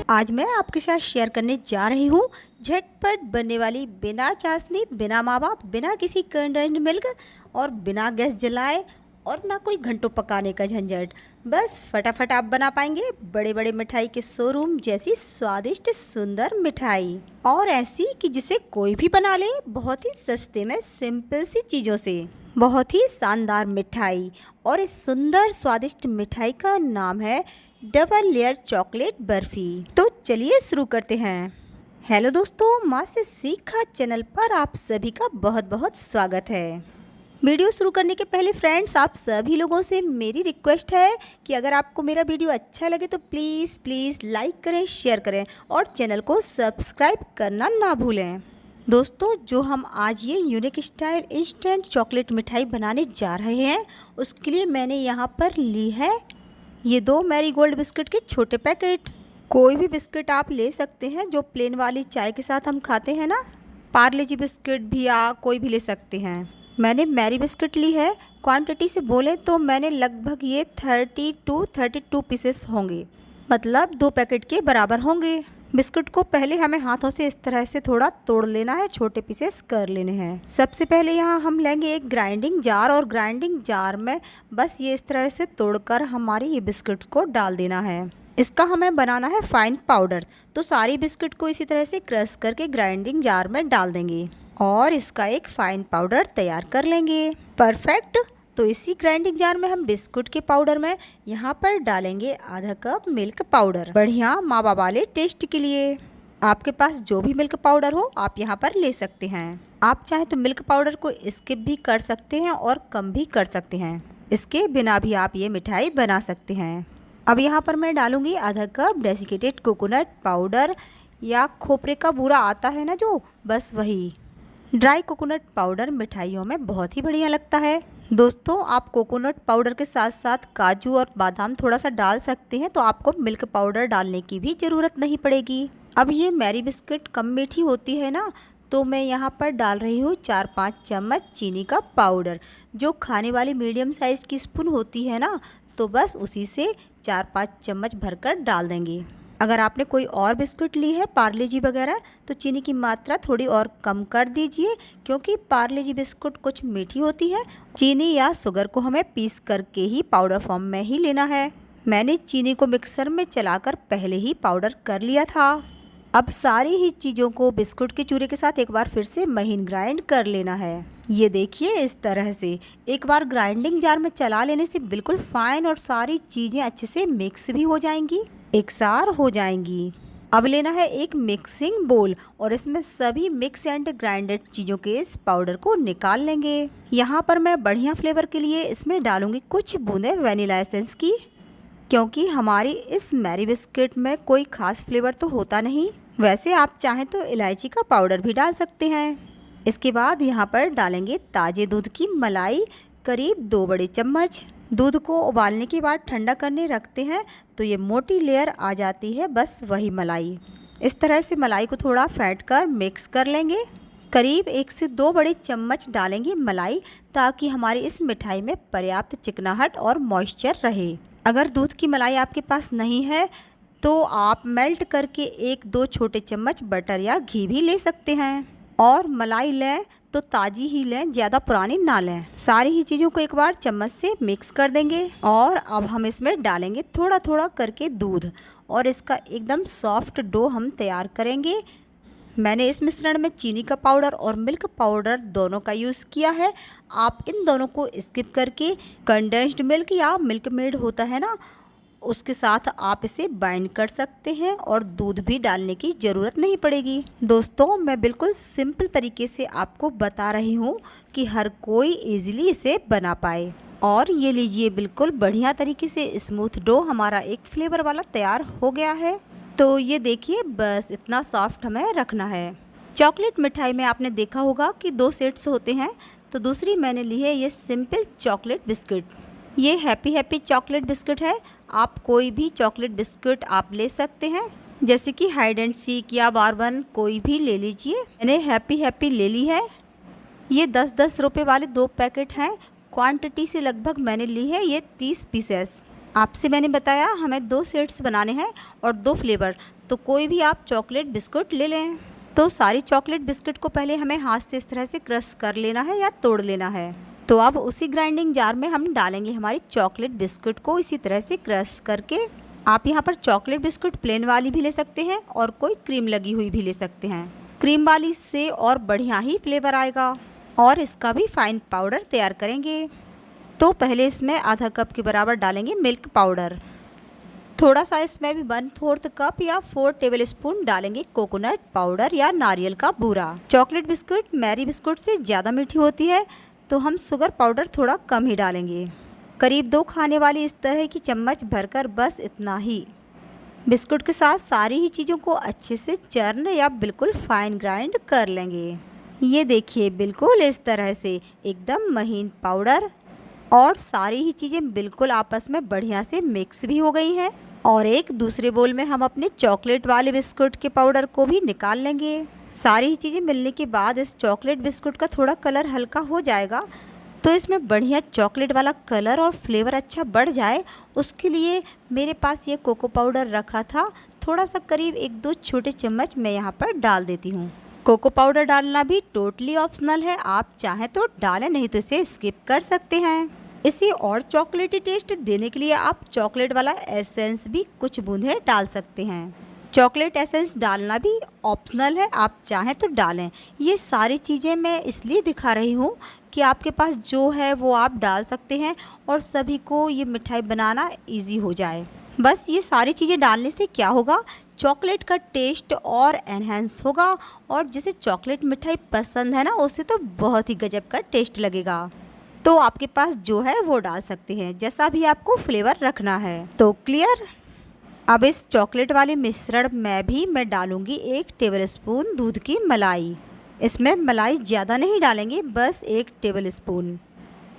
आज मैं आपके साथ शेयर करने जा रही हूँ झटपट बनने वाली बिना चाशनी, बिना मावा, बिना किसी कंडेंस्ड मिल्क और बिना गैस जलाए और ना कोई घंटों पकाने का झंझट। बस फटाफट आप बना पाएंगे बड़े बड़े मिठाई के शोरूम जैसी स्वादिष्ट सुंदर मिठाई, और ऐसी कि जिसे कोई भी बना ले बहुत ही सस्ते में सिंपल सी चीज़ों से। बहुत ही शानदार मिठाई, और इस सुंदर स्वादिष्ट मिठाई का नाम है डबल लेयर चॉकलेट बर्फी। तो चलिए शुरू करते हैं। हेलो दोस्तों, माँ से सीखा चैनल पर आप सभी का बहुत बहुत स्वागत है। वीडियो शुरू करने के पहले फ्रेंड्स, आप सभी लोगों से मेरी रिक्वेस्ट है कि अगर आपको मेरा वीडियो अच्छा लगे तो प्लीज़ लाइक करें, शेयर करें और चैनल को सब्सक्राइब करना ना भूलें। दोस्तों, जो हम आज ये यूनिक स्टाइल इंस्टेंट चॉकलेट मिठाई बनाने जा रहे हैं, उसके लिए मैंने यहाँ पर ली है ये 2 मैरीगोल्ड बिस्किट के छोटे पैकेट। कोई भी बिस्किट आप ले सकते हैं जो प्लेन वाली चाय के साथ हम खाते हैं ना, पार्ले जी बिस्किट भी आप कोई भी ले सकते हैं। मैंने मैरी बिस्किट ली है। क्वांटिटी से बोले तो मैंने लगभग ये 32 पीसेस होंगे, मतलब 2 पैकेट के बराबर होंगे। बिस्कुट को पहले हमें हाथों से इस तरह से थोड़ा तोड़ लेना है, छोटे पीसेस कर लेने हैं। सबसे पहले यहाँ हम लेंगे एक ग्राइंडिंग जार, और ग्राइंडिंग जार में बस ये इस तरह से तोड़कर हमारी ये बिस्किट्स को डाल देना है। इसका हमें बनाना है फाइन पाउडर, तो सारी बिस्किट को इसी तरह से क्रश करके ग्राइंडिंग जार में डाल देंगे और इसका एक फाइन पाउडर तैयार कर लेंगे। परफेक्ट। तो इसी ग्राइंडिंग जार में हम बिस्कुट के पाउडर में यहाँ पर डालेंगे आधा कप मिल्क पाउडर, बढ़िया मावा वाले टेस्ट के लिए। आपके पास जो भी मिल्क पाउडर हो आप यहाँ पर ले सकते हैं। आप चाहे तो मिल्क पाउडर को स्किप भी कर सकते हैं और कम भी कर सकते हैं। इसके बिना भी आप ये मिठाई बना सकते हैं। अब यहाँ पर मैं डालूंगी आधा कप डेसिकेटेड कोकोनट पाउडर, या खोपरे का बूरा आता है ना जो, बस वही। ड्राई कोकोनट पाउडर मिठाइयों में बहुत ही बढ़िया लगता है। दोस्तों, आप कोकोनट पाउडर के साथ साथ काजू और बादाम थोड़ा सा डाल सकते हैं, तो आपको मिल्क पाउडर डालने की भी ज़रूरत नहीं पड़ेगी। अब ये मैरी बिस्किट कम मीठी होती है ना, तो मैं यहाँ पर डाल रही हूँ 4-5 चम्मच चीनी का पाउडर। जो खाने वाली मीडियम साइज़ की स्पून होती है ना, तो बस उसी से 4-5 चम्मच भरकर डाल देंगे। अगर आपने कोई और बिस्कुट ली है पार्ले जी वगैरह, तो चीनी की मात्रा थोड़ी और कम कर दीजिए, क्योंकि पार्ले जी बिस्कुट कुछ मीठी होती है। चीनी या शुगर को हमें पीस करके ही पाउडर फॉर्म में ही लेना है। मैंने चीनी को मिक्सर में चलाकर पहले ही पाउडर कर लिया था। अब सारी ही चीज़ों को बिस्कुट के चूरे के साथ एक बार फिर से महीन ग्राइंड कर लेना है। ये देखिए, इस तरह से एक बार ग्राइंडिंग जार में चला लेने से बिल्कुल फाइन और सारी चीज़ें अच्छे से मिक्स भी हो जाएंगी, एकसार हो जाएंगी। अब लेना है एक मिक्सिंग बोल, और इसमें सभी मिक्स एंड ग्राइंडेड चीज़ों के इस पाउडर को निकाल लेंगे। यहाँ पर मैं बढ़िया फ्लेवर के लिए इसमें डालूंगी कुछ बूंदे वनीला एसेंस की, क्योंकि हमारी इस मैरी बिस्किट में कोई खास फ्लेवर तो होता नहीं। वैसे आप चाहें तो इलायची का पाउडर भी डाल सकते हैं। इसके बाद यहाँ पर डालेंगे ताज़े दूध की मलाई, करीब 2 बड़े चम्मच। दूध को उबालने के बाद ठंडा करने रखते हैं तो ये मोटी लेयर आ जाती है, बस वही मलाई। इस तरह से मलाई को थोड़ा फेंट कर मिक्स कर लेंगे। करीब 1 से 2 बड़े चम्मच डालेंगे मलाई, ताकि हमारी इस मिठाई में पर्याप्त चिकनाहट और मॉइस्चर रहे। अगर दूध की मलाई आपके पास नहीं है तो आप मेल्ट करके 1-2 छोटे चम्मच बटर या घी भी ले सकते हैं। और मलाई लें तो ताज़ी ही लें, ज़्यादा पुरानी ना लें। सारी ही चीज़ों को एक बार चम्मच से मिक्स कर देंगे, और अब हम इसमें डालेंगे थोड़ा थोड़ा करके दूध, और इसका एकदम सॉफ्ट डो हम तैयार करेंगे। मैंने इस मिश्रण में चीनी का पाउडर और मिल्क पाउडर दोनों का यूज़ किया है। आप इन दोनों को स्किप करके कंडेंस्ड मिल्क या मिल्क मेड होता है ना, उसके साथ आप इसे बाइंड कर सकते हैं, और दूध भी डालने की ज़रूरत नहीं पड़ेगी। दोस्तों, मैं बिल्कुल सिंपल तरीके से आपको बता रही हूँ कि हर कोई इजीली इसे बना पाए। और ये लीजिए, बिल्कुल बढ़िया तरीके से स्मूथ डो हमारा एक फ्लेवर वाला तैयार हो गया है। तो ये देखिए, बस इतना सॉफ्ट हमें रखना है। चॉकलेट मिठाई में आपने देखा होगा कि 2 सेट्स होते हैं, तो दूसरी मैंने ली है ये सिंपल चॉकलेट बिस्किट। ये हैप्पी चॉकलेट बिस्किट है। आप कोई भी चॉकलेट बिस्किट आप ले सकते हैं, जैसे कि हाइड एंड सीक या बारबन, कोई भी ले लीजिए। मैंने हैप्पी ले ली है। ये 10-10 रुपये वाले 2 पैकेट हैं। क्वांटिटी से लगभग मैंने ली है ये 30 पीसेस। आपसे मैंने बताया हमें 2 सेट्स बनाने हैं और 2 फ्लेवर, तो कोई भी आप चॉकलेट बिस्कुट ले लें। तो सारी चॉकलेट बिस्कुट को पहले हमें हाथ से इस तरह से क्रश कर लेना है या तोड़ लेना है। तो अब उसी ग्राइंडिंग जार में हम डालेंगे हमारी चॉकलेट बिस्कुट को इसी तरह से क्रश करके। आप यहाँ पर चॉकलेट बिस्कुट प्लेन वाली भी ले सकते हैं और कोई क्रीम लगी हुई भी ले सकते हैं। क्रीम वाली से और बढ़िया ही फ्लेवर आएगा। और इसका भी फाइन पाउडर तैयार करेंगे। तो पहले इसमें आधा कप के बराबर डालेंगे मिल्क पाउडर। थोड़ा सा इसमें भी 1/4 कप या 4 टेबल स्पून डालेंगे कोकोनट पाउडर या नारियल का बूरा। चॉकलेट बिस्कुट मैरी बिस्कुट से ज़्यादा मीठी होती है, तो हम शुगर पाउडर थोड़ा कम ही डालेंगे। करीब 2 खाने वाली इस तरह की चम्मच भरकर, बस इतना ही। बिस्कुट के साथ सारी ही चीज़ों को अच्छे से चर्न या बिल्कुल फाइन ग्राइंड कर लेंगे। ये देखिए बिल्कुल इस तरह से एकदम महीन पाउडर, और सारी ही चीज़ें बिल्कुल आपस में बढ़िया से मिक्स भी हो गई हैं। और एक दूसरे बोल में हम अपने चॉकलेट वाले बिस्कुट के पाउडर को भी निकाल लेंगे। सारी ही चीज़ें मिलने के बाद इस चॉकलेट बिस्कुट का थोड़ा कलर हल्का हो जाएगा, तो इसमें बढ़िया चॉकलेट वाला कलर और फ्लेवर अच्छा बढ़ जाए, उसके लिए मेरे पास ये कोको पाउडर रखा था, थोड़ा सा करीब 1-2 छोटे चम्मच मैं यहाँ पर डाल देती हूँ। कोको पाउडर डालना भी टोटली ऑप्शनल है, आप चाहें तो डालें, नहीं तो इसे स्किप कर सकते हैं। इसे और चॉकलेटी टेस्ट देने के लिए आप चॉकलेट वाला एसेंस भी कुछ बूंदें डाल सकते हैं। चॉकलेट एसेंस डालना भी ऑप्शनल है, आप चाहें तो डालें। ये सारी चीज़ें मैं इसलिए दिखा रही हूँ कि आपके पास जो है वो आप डाल सकते हैं और सभी को ये मिठाई बनाना इजी हो जाए। बस ये सारी चीज़ें डालने से क्या होगा, चॉकलेट का टेस्ट और एनहेंस होगा, और जिसे चॉकलेट मिठाई पसंद है ना, उसे तो बहुत ही गजब का टेस्ट लगेगा। तो आपके पास जो है वो डाल सकते हैं, जैसा भी आपको फ्लेवर रखना है। तो क्लियर। अब इस चॉकलेट वाले मिश्रण में भी मैं डालूंगी 1 टेबलस्पून दूध की मलाई। इसमें मलाई ज़्यादा नहीं डालेंगे, बस 1 टेबलस्पून।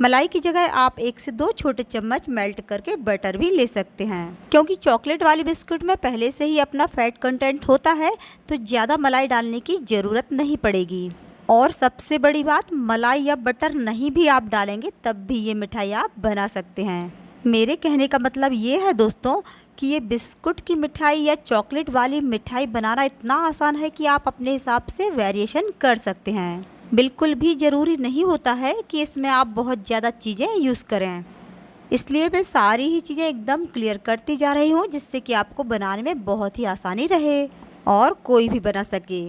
मलाई की जगह आप 1 से 2 छोटे चम्मच मेल्ट करके बटर भी ले सकते हैं, क्योंकि चॉकलेट वाले बिस्कुट में पहले से ही अपना फैट कंटेंट होता है, तो ज़्यादा मलाई डालने की ज़रूरत नहीं पड़ेगी। और सबसे बड़ी बात, मलाई या बटर नहीं भी आप डालेंगे तब भी ये मिठाई आप बना सकते हैं। मेरे कहने का मतलब ये है दोस्तों कि ये बिस्कुट की मिठाई या चॉकलेट वाली मिठाई बनाना इतना आसान है कि आप अपने हिसाब से वेरिएशन कर सकते हैं। बिल्कुल भी ज़रूरी नहीं होता है कि इसमें आप बहुत ज़्यादा चीज़ें यूज़ करें। इसलिए मैं सारी ही चीज़ें एकदम क्लियर करती जा रही हूँ, जिससे कि आपको बनाने में बहुत ही आसानी रहे और कोई भी बना सके।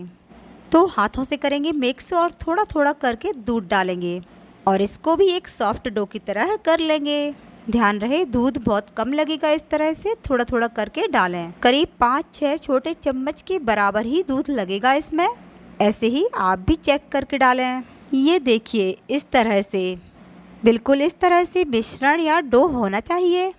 तो हाथों से करेंगे मिक्स और थोड़ा थोड़ा करके दूध डालेंगे और इसको भी एक सॉफ्ट डो की तरह कर लेंगे। ध्यान रहे दूध बहुत कम लगेगा, इस तरह से थोड़ा थोड़ा करके डालें। करीब 5-6 छोटे चम्मच के बराबर ही दूध लगेगा इसमें। ऐसे ही आप भी चेक करके डालें। ये देखिए इस तरह से, बिल्कुल इस तरह से मिश्रण या डो होना चाहिए।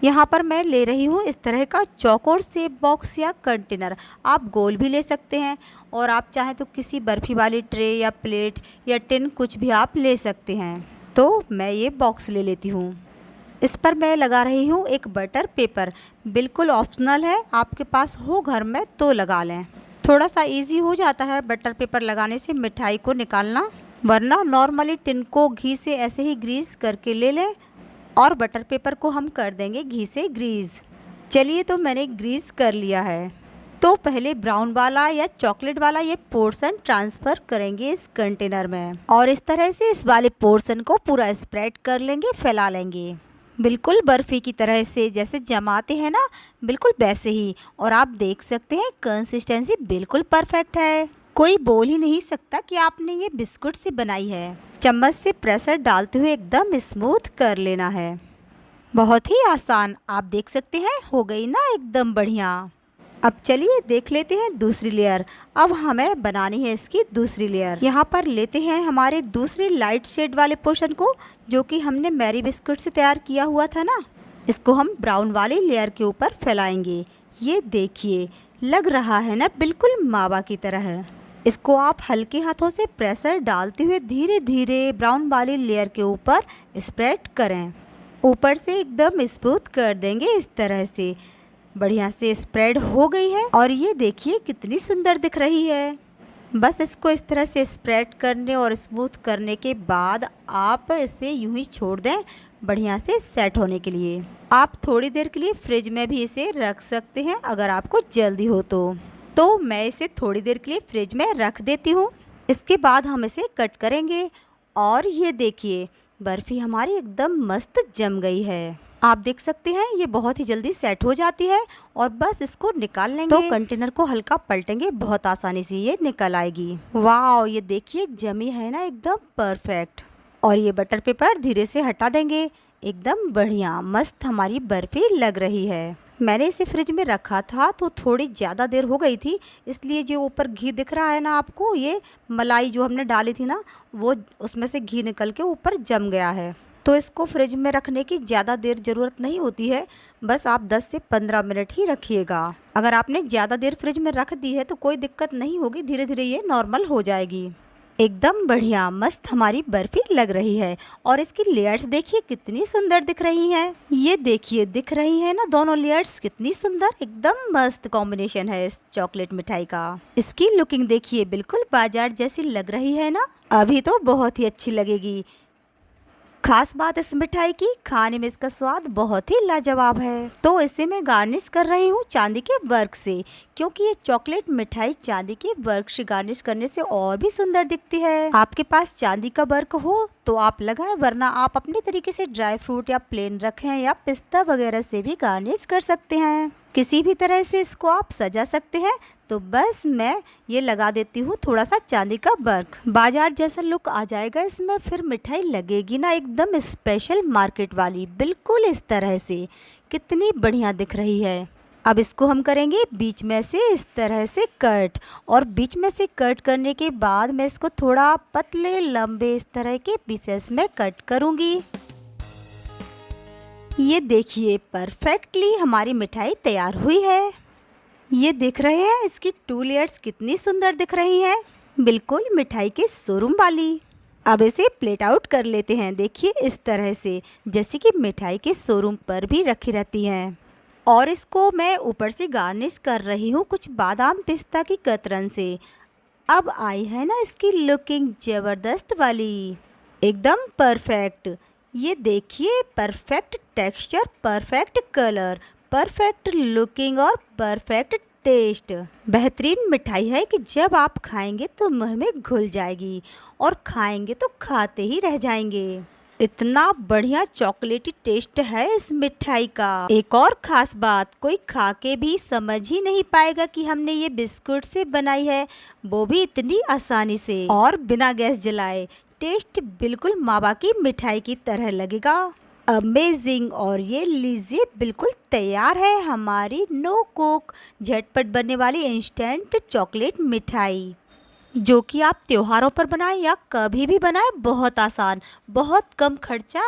यहाँ पर मैं ले रही हूँ इस तरह का चौकोर शेप बॉक्स या कंटेनर। आप गोल भी ले सकते हैं, और आप चाहें तो किसी बर्फ़ी वाली ट्रे या प्लेट या टिन कुछ भी आप ले सकते हैं। तो मैं ये बॉक्स ले लेती हूँ। इस पर मैं लगा रही हूँ एक बटर पेपर, बिल्कुल ऑप्शनल है, आपके पास हो घर में तो लगा लें। थोड़ा सा इजी हो जाता है बटर पेपर लगाने से मिठाई को निकालना, वरना नॉर्मली टिन को घी से ऐसे ही ग्रीस करके ले लें और बटर पेपर को हम कर देंगे घी से ग्रीस। चलिए तो मैंने ग्रीस कर लिया है। तो पहले ब्राउन वाला या चॉकलेट वाला ये पोर्शन ट्रांसफ़र करेंगे इस कंटेनर में, और इस तरह से इस वाले पोर्शन को पूरा स्प्रेड कर लेंगे, फैला लेंगे, बिल्कुल बर्फ़ी की तरह से जैसे जमाते हैं ना, बिल्कुल वैसे ही। और आप देख सकते हैं कंसिस्टेंसी बिल्कुल परफेक्ट है, कोई बोल ही नहीं सकता कि आपने ये बिस्कुट से बनाई है। चम्मच से प्रेशर डालते हुए एकदम स्मूथ कर लेना है, बहुत ही आसान। आप देख सकते हैं हो गई ना एकदम बढ़िया। अब चलिए देख लेते हैं दूसरी लेयर। अब हमें बनानी है इसकी दूसरी लेयर। यहाँ पर लेते हैं हमारे दूसरे लाइट शेड वाले पोर्शन को, जो कि हमने मैरी बिस्कुट से तैयार किया हुआ था ना, इसको हम ब्राउन वाली लेयर के ऊपर फैलाएंगे। ये देखिए लग रहा है ना बिल्कुल मावा की तरह। इसको आप हल्के हाथों से प्रेशर डालते हुए धीरे धीरे ब्राउन वाली लेयर के ऊपर स्प्रेड करें। ऊपर से एकदम स्मूथ कर देंगे, इस तरह से बढ़िया से स्प्रेड हो गई है। और ये देखिए कितनी सुंदर दिख रही है। बस इसको इस तरह से स्प्रेड करने और स्मूथ करने के बाद आप इसे यूं ही छोड़ दें बढ़िया से सेट होने के लिए। आप थोड़ी देर के लिए फ्रिज में भी इसे रख सकते हैं अगर आपको जल्दी हो तो मैं इसे थोड़ी देर के लिए फ्रिज में रख देती हूँ। इसके बाद हम इसे कट करेंगे और ये देखिए बर्फ़ी हमारी एकदम मस्त जम गई है। आप देख सकते हैं ये बहुत ही जल्दी सेट हो जाती है और बस इसको निकाल लेंगे तो कंटेनर को हल्का पलटेंगे, बहुत आसानी से ये निकल आएगी। वाह, ये देखिए जमी है ना एकदम परफेक्ट। और ये बटर पेपर धीरे से हटा देंगे। एकदम बढ़िया मस्त हमारी बर्फ़ी लग रही है। मैंने इसे फ्रिज में रखा था तो थोड़ी ज़्यादा देर हो गई थी, इसलिए जो ऊपर घी दिख रहा है ना आपको, ये मलाई जो हमने डाली थी ना, वो उसमें से घी निकल के ऊपर जम गया है। तो इसको फ्रिज में रखने की ज़्यादा देर ज़रूरत नहीं होती है, बस आप 10 से 15 मिनट ही रखिएगा। अगर आपने ज़्यादा देर फ्रिज में रख दी है तो कोई दिक्कत नहीं होगी, धीरे धीरे ये नॉर्मल हो जाएगी। एकदम बढ़िया मस्त हमारी बर्फ़ी लग रही है। और इसकी लेयर्स देखिए कितनी सुंदर दिख रही हैं। ये देखिए दिख रही है ना दोनों लेयर्स कितनी सुंदर, एकदम मस्त कॉम्बिनेशन है इस चॉकलेट मिठाई का। इसकी लुकिंग देखिए बिल्कुल बाजार जैसी लग रही है ना, अभी तो बहुत ही अच्छी लगेगी। खास बात इस मिठाई की, खाने में इसका स्वाद बहुत ही लाजवाब है। तो इसे मैं गार्निश कर रही हूँ चांदी के वर्क से, क्योंकि ये चॉकलेट मिठाई चांदी के वर्क से गार्निश करने से और भी सुंदर दिखती है। आपके पास चांदी का वर्क हो तो आप लगाएं, वरना आप अपने तरीके से ड्राई फ्रूट या प्लेन रखें या पिस्ता वगैरह से भी गार्निश कर सकते हैं। किसी भी तरह से इसको आप सजा सकते हैं। तो बस मैं ये लगा देती हूँ थोड़ा सा चांदी का वर्क, बाजार जैसा लुक आ जाएगा इसमें, फिर मिठाई लगेगी ना एकदम स्पेशल मार्केट वाली, बिल्कुल इस तरह से। कितनी बढ़िया दिख रही है। अब इसको हम करेंगे बीच में से इस तरह से कट, और बीच में से कट करने के बाद मैं इसको थोड़ा पतले लंबे इस तरह के पीसेस में कट करूँगी। ये देखिए परफेक्टली हमारी मिठाई तैयार हुई है। ये देख रहे हैं इसकी 2 लेयर्स कितनी सुंदर दिख रही हैं, बिल्कुल मिठाई के शोरूम वाली। अब इसे प्लेट आउट कर लेते हैं, देखिए इस तरह से, जैसे कि मिठाई के शोरूम पर भी रखी रहती हैं। और इसको मैं ऊपर से गार्निश कर रही हूँ कुछ बादाम पिस्ता की कतरन से। अब आई है ना इसकी लुकिंग ज़बरदस्त वाली, एकदम परफेक्ट। ये देखिए perfect texture, perfect colour, perfect looking और परफेक्ट टेस्ट। बेहतरीन मिठाई है कि जब आप खाएंगे तो मुंह में घुल जाएगी और खाएंगे तो खाते ही रह जाएंगे। इतना बढ़िया चॉकलेटी टेस्ट है इस मिठाई का। एक और खास बात, कोई खा के भी समझ ही नहीं पाएगा कि हमने ये बिस्कुट से बनाई है, वो भी इतनी आसानी से और बिना गैस जलाए। टेस्ट बिल्कुल मावा की मिठाई की तरह लगेगा, अमेजिंग। और ये लीजिए बिल्कुल तैयार है हमारी नो कुक झटपट बनने वाली इंस्टेंट चॉकलेट मिठाई, जो कि आप त्योहारों पर बनाएं या कभी भी बनाएं। बहुत आसान, बहुत कम खर्चा,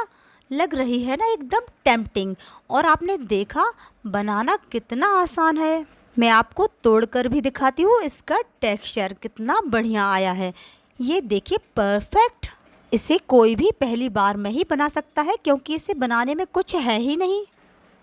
लग रही है ना एकदम टेम्पटिंग। और आपने देखा बनाना कितना आसान है। मैं आपको तोड़कर भी दिखाती हूँ, इसका टेक्सचर कितना बढ़िया आया है। ये देखिए परफेक्ट। इसे कोई भी पहली बार में ही बना सकता है, क्योंकि इसे बनाने में कुछ है ही नहीं।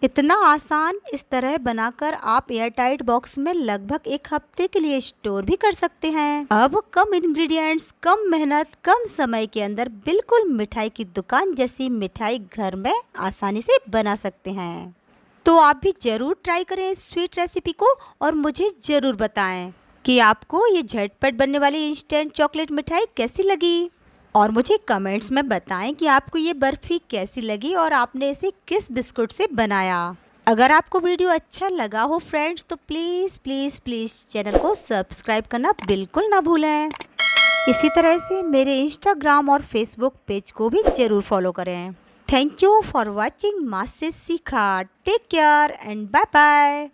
इतना आसान, इस तरह बनाकर आप एयर टाइट बॉक्स में लगभग 1 हफ्ते के लिए स्टोर भी कर सकते हैं। अब कम इंग्रेडिएंट्स, कम मेहनत, कम समय के अंदर बिल्कुल मिठाई की दुकान जैसी मिठाई घर में आसानी से बना सकते हैं। तो आप भी ज़रूर ट्राई करें इस स्वीट रेसिपी को और मुझे ज़रूर बताएं कि आपको ये झटपट बनने वाली इंस्टेंट चॉकलेट मिठाई कैसी लगी। और मुझे कमेंट्स में बताएं कि आपको ये बर्फ़ी कैसी लगी और आपने इसे किस बिस्कुट से बनाया। अगर आपको वीडियो अच्छा लगा हो फ्रेंड्स, तो प्लीज़ प्लीज़ प्लीज़ चैनल को सब्सक्राइब करना बिल्कुल ना भूलें। इसी तरह से मेरे इंस्टाग्राम और फेसबुक पेज को भी ज़रूर फॉलो करें। थैंक यू फॉर वॉचिंग माँ से सीखा। Take care and bye bye.